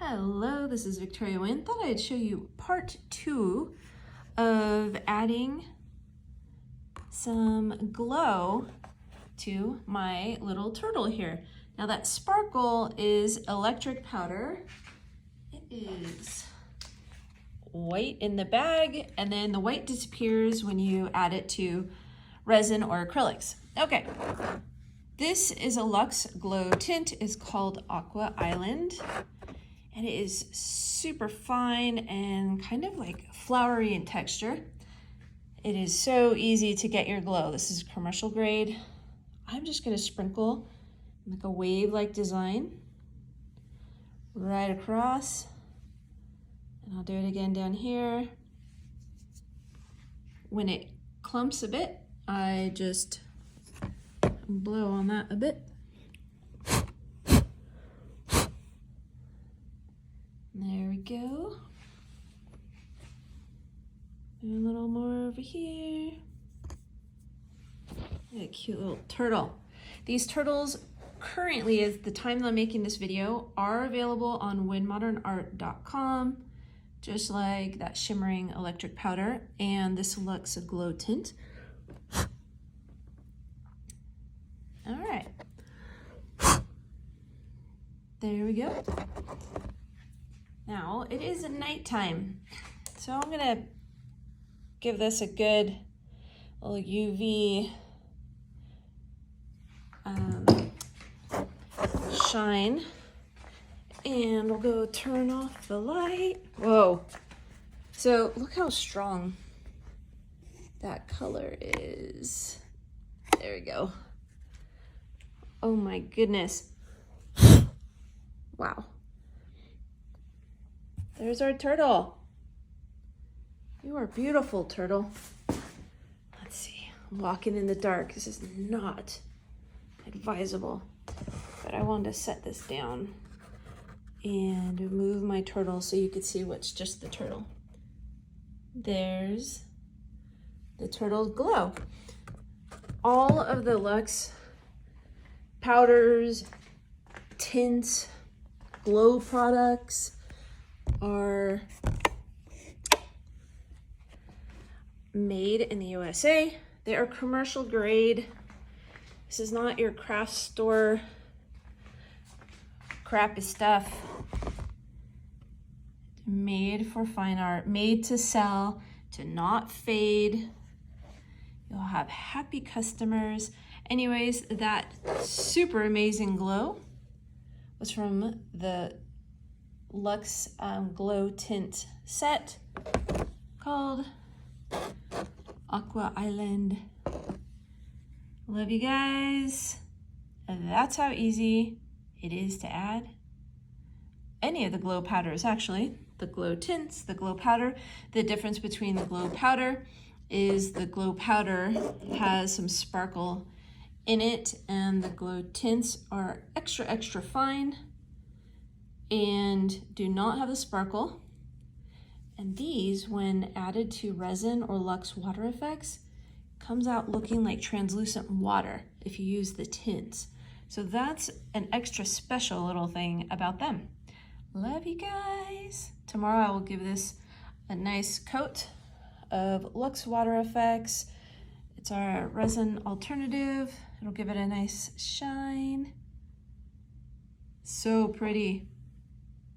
Hello, this is Victoria Wynn. Thought I'd show you part 2 of adding some glow to my little turtle here. Now that sparkle is electric powder. It is white in the bag, and then the white disappears when you add it to resin or acrylics. Okay, this is a LUXE Glow tint. It's called Aqua Island. And it is super fine and kind of like flowery in texture. It is so easy to get your glow. This is commercial grade. I'm just gonna sprinkle like a wave-like design right across. And I'll do it again down here. When it clumps a bit, I just blow on that a bit. There we go. And a little more over here. A cute little turtle. These turtles currently, at the time I'm making this video, are available on wynnmodernart.com, just like that shimmering electric powder and this LUXE Glow tint. All right. There we go. Now, it is nighttime, so I'm gonna give this a good little UV shine, and we'll go turn off the light. Whoa, so look how strong that color is. There we go. Oh my goodness. Wow. There's our turtle. You are beautiful, turtle. Let's see, I'm walking in the dark. This is not advisable, but I wanted to set this down and move my turtle so you could see what's just the turtle. There's the turtle's glow. All of the LUXE powders, tints, glow products are made in the USA. They are commercial grade. This is not your craft store crappy stuff. Made for fine art, made to sell, to not fade. You'll have happy customers. Anyways, that super amazing glow was from the LUXE Glow Tint set called Aqua Island. Love you guys. And that's how easy it is to add any of the glow powders, actually. The glow tints, the glow powder. The difference between the glow powder is the glow powder has some sparkle in it, and the glow tints are extra fine and do not have the sparkle. And these, when added to resin or LUXE water effects, comes out looking like translucent water if you use the tints. So that's an extra special little thing about them. Love you guys. Tomorrow I will give this a nice coat of LUXE water effects. It's our resin alternative. It'll give it a nice shine. So pretty.